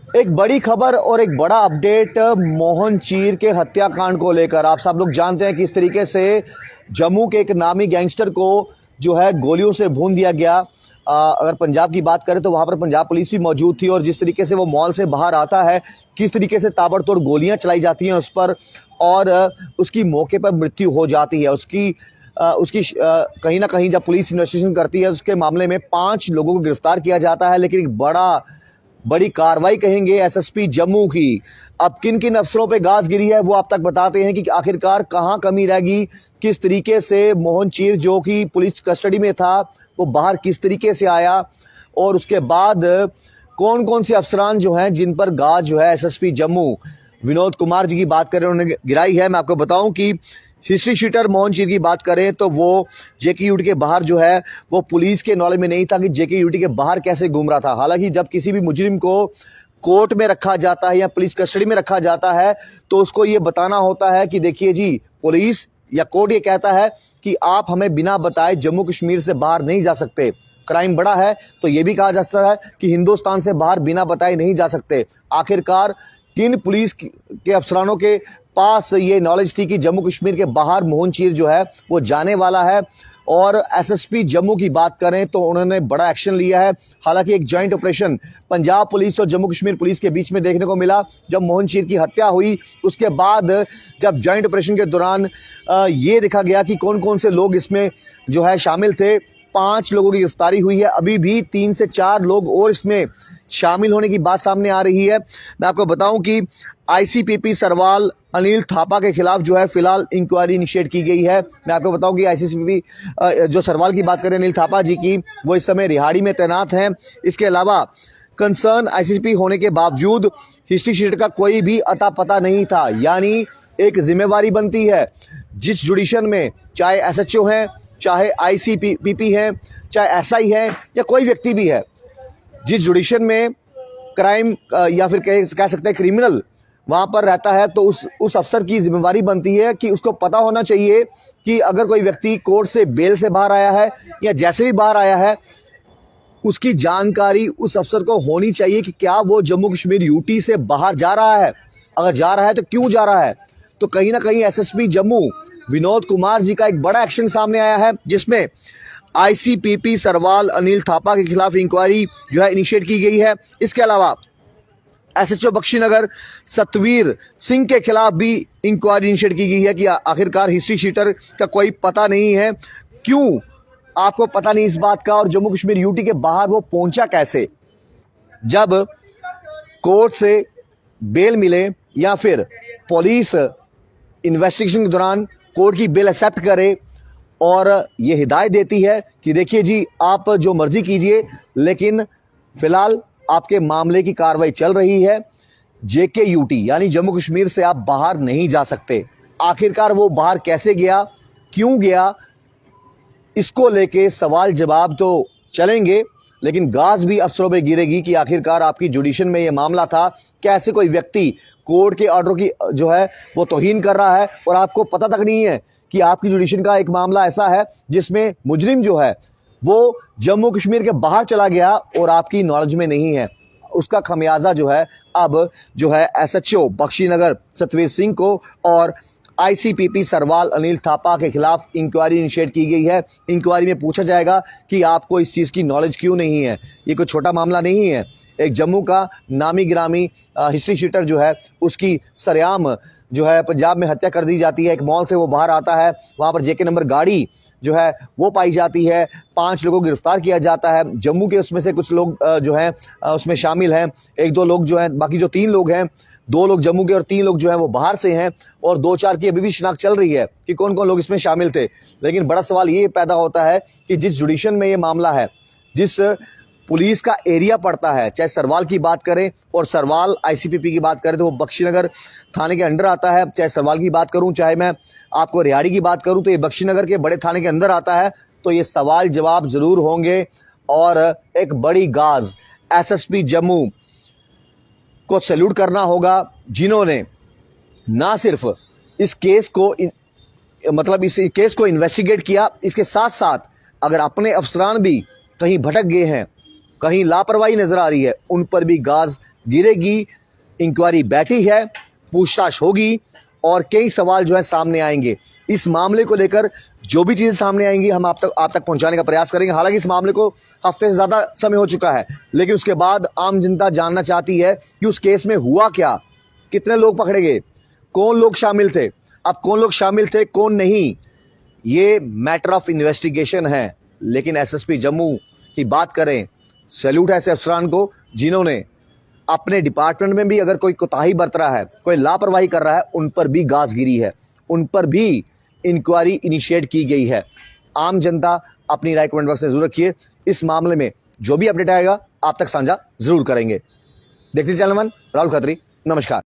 एक बड़ी खबर और एक बड़ा अपडेट मोहन चीर के हत्याकांड को लेकर। आप सब लोग जानते हैं कि इस तरीके से जम्मू के एक नामी गैंगस्टर को जो है गोलियों से भून दिया गया। अगर पंजाब की बात करें तो वहां पर पंजाब पुलिस भी मौजूद थी और जिस तरीके से वो मॉल से बाहर आता है, किस तरीके से ताबड़तोड़ गोलियां चलाई जाती हैं उस पर और उसकी मौके पर मृत्यु हो जाती है। उसकी कहीं ना कहीं जब पुलिस इन्वेस्टिगेशन करती है उसके मामले में 5 लोगों को गिरफ्तार किया जाता है, लेकिन एक बड़ी कार्रवाई कहेंगे एसएसपी जम्मू की। अब किन किन अफसरों पे गाज गिरी है वो आप तक बताते हैं कि आखिरकार कहां कमी रहेगी, किस तरीके से मोहन चीर जो कि पुलिस कस्टडी में था वो बाहर किस तरीके से आया और उसके बाद कौन कौन से अफसरान जो हैं जिन पर गाज जो है एसएसपी जम्मू विनोद कुमार जी की बात करें उन्होंने गिराई है। मैं आपको बताऊं कि हिस्ट्री शीटर मोहन चीर की बात करें तो वो जेके यूटी के बाहर जो है वो पुलिस के नॉलेज में नहीं था कि जेके यूटी के बाहर कैसे घूम रहा था। हालांकि जब किसी भी मुजरिम को कोर्ट में रखा जाता है या पुलिस कस्टडी में रखा जाता है तो उसको ये बताना होता है कि देखिए जी, पुलिस या कोर्ट ये कहता है कि आप हमें बिना बताए जम्मू कश्मीर से बाहर नहीं जा सकते। क्राइम बड़ा है तो ये भी कहा जा सकता है कि हिंदुस्तान से बाहर बिना बताए नहीं जा सकते। आखिरकार किन पुलिस के अफसरानों के पास ये नॉलेज थी कि जम्मू कश्मीर के बाहर मोहन चीर जो है वो जाने वाला है। और एसएसपी जम्मू की बात करें तो उन्होंने बड़ा एक्शन लिया है। हालांकि एक जॉइंट ऑपरेशन पंजाब पुलिस और जम्मू कश्मीर पुलिस के बीच में देखने को मिला जब मोहन चीर की हत्या हुई। उसके बाद जब जॉइंट ऑपरेशन के दौरान ये देखा गया कि कौन कौन से लोग इसमें जो है शामिल थे। 5 लोगों की गिरफ्तारी हुई है, अभी भी 3 से 4 लोग और इसमें शामिल होने की बात सामने आ रही है। मैं आपको बताऊं कि आईसीपीपी सरवाल अनिल थापा के खिलाफ जो है फिलहाल इंक्वायरी इनिशिएट की गई है। मैं आपको बताऊं कि आईसीपीपी जो सरवाल की बात करें अनिल थापा जी की, वो इस समय रिहाड़ी में तैनात हैं। इसके अलावा कंसर्न आईसीपी होने के बावजूद हिस्ट्री शीट का कोई भी अता पता नहीं था। यानी एक जिम्मेवारी बनती है जिस जुडिशन में चाहे एसएचओ हैं, चाहे आईसीपीपी है, चाहे एसआई है या कोई व्यक्ति भी है, जिस जुडिशन में क्राइम या फिर कह सकते हैं क्रिमिनल वहां पर रहता है तो उस अफसर की जिम्मेवारी बनती है कि उसको पता होना चाहिए कि अगर कोई व्यक्ति कोर्ट से बेल से बाहर आया है या जैसे भी बाहर आया है, उसकी जानकारी उस अफसर को होनी चाहिए कि क्या वो जम्मू कश्मीर यूटी से बाहर जा रहा है, अगर जा रहा है तो क्यों जा रहा है। तो कहीं ना कहीं एसएसपी जम्मू विनोद कुमार जी का एक बड़ा एक्शन सामने आया है जिसमें आईसीपीपी सरवाल अनिल थापा के खिलाफ इंक्वायरी जो है इनिशिएट की गई है। इसके अलावा एसएचओ बख्शीनगर सतवीर सिंह के खिलाफ भी इंक्वायरी इनिशिएट की गई है कि आखिरकार हिस्ट्री शीटर का कोई पता नहीं है, क्यों आपको पता नहीं इस बात का, और जम्मू कश्मीर यूटी के बाहर वो पहुंचा कैसे। जब कोर्ट से बेल मिले या फिर पुलिस इन्वेस्टिगेशन के दौरान कोर्ट की बेल एक्सेप्ट करे और ये हिदायत देती है कि देखिए जी आप जो मर्जी कीजिए, लेकिन फिलहाल आपके मामले की कार्रवाई चल रही है, जेके यूटी यानी जम्मू कश्मीर से आप बाहर नहीं जा सकते। आखिरकार वो बाहर कैसे गया, क्यों गया, इसको लेके सवाल जवाब तो चलेंगे, लेकिन गाज भी अफसरों पे गिरेगी कि आखिरकार आपकी जुडिशन में ये मामला था, कैसे कोई व्यक्ति कोर्ट के ऑर्डर की जो है वो तौहीन कर रहा है और आपको पता तक नहीं है कि आपकी जुडिशन का एक मामला ऐसा है जिसमें मुजरिम जो है वो जम्मू कश्मीर के बाहर चला गया और आपकी नॉलेज में नहीं है। उसका खमियाजा जो है अब जो है एसएचओ बख्शीनगर सतवीर सिंह को और आईसीपीपी सरवाल अनिल थापा के खिलाफ इंक्वायरी इनिशिएट की गई है। इंक्वायरी में पूछा जाएगा कि आपको इस चीज़ की नॉलेज क्यों नहीं है। ये कोई छोटा मामला नहीं है। एक जम्मू का नामी गिरामी हिस्ट्री शीटर जो है उसकी सरेआम जो है पंजाब में हत्या कर दी जाती है। एक मॉल से वो बाहर आता है, वहाँ पर जेके नंबर गाड़ी जो है वो पाई जाती है। 5 लोगों को गिरफ्तार किया जाता है। जम्मू के उसमें से कुछ लोग जो हैं उसमें शामिल हैं, 1-2 लोग जो हैं, बाकी जो 3 लोग हैं, 2 लोग जम्मू के और 3 लोग जो हैं वो बाहर से हैं और 2-4 की अभी भी शिनाख्त चल रही है कि कौन कौन लोग इसमें शामिल थे। लेकिन बड़ा सवाल ये पैदा होता है कि जिस जुडिशन में ये मामला है, जिस पुलिस का एरिया पड़ता है, चाहे सरवाल की बात करें और सरवाल आईसीपीपी की बात करें तो वो बख्शीनगर थाने के अंडर आता है। चाहे सरवाल की बात करूं, चाहे मैं आपको रिहाड़ी की बात करूं तो ये बख्शीनगर के बड़े थाने के अंदर आता है। तो ये सवाल जवाब जरूर होंगे और एक बड़ी गाज एसएसपी जम्मू को सैल्यूट करना होगा जिन्होंने ना सिर्फ इस केस को इस केस को इन्वेस्टिगेट किया, इसके साथ साथ अगर अपने अफसरान भी कहीं भटक गए हैं, कहीं लापरवाही नजर आ रही है, उन पर भी गाज गिरेगी, इंक्वायरी बैठी है, पूछताछ होगी और कई सवाल जो है सामने आएंगे। इस मामले को लेकर जो भी चीजें सामने आएंगी हम आप तक पहुंचाने का प्रयास करेंगे। हालांकि इस मामले को हफ्ते से ज्यादा समय हो चुका है, लेकिन उसके बाद आम जनता जानना चाहती है कि उस केस में हुआ क्या, कितने लोग पकड़े गए, कौन लोग शामिल थे। अब कौन लोग शामिल थे कौन नहीं, ये मैटर ऑफ इन्वेस्टिगेशन है। लेकिन एसएसपी जम्मू की बात करें, सैल्यूट है ऐसे अफसरान को जिन्होंने अपने डिपार्टमेंट में भी अगर कोई कोताही बरत रहा है, कोई लापरवाही कर रहा है, उन पर भी गाज गिरी है, उन पर भी इंक्वायरी इनिशिएट की गई है। आम जनता अपनी राय कमेंट बॉक्स में जरूर रखिए। इस मामले में जो भी अपडेट आएगा आप तक साझा जरूर करेंगे। देखते चैनल वन राहुल खत्री, नमस्कार।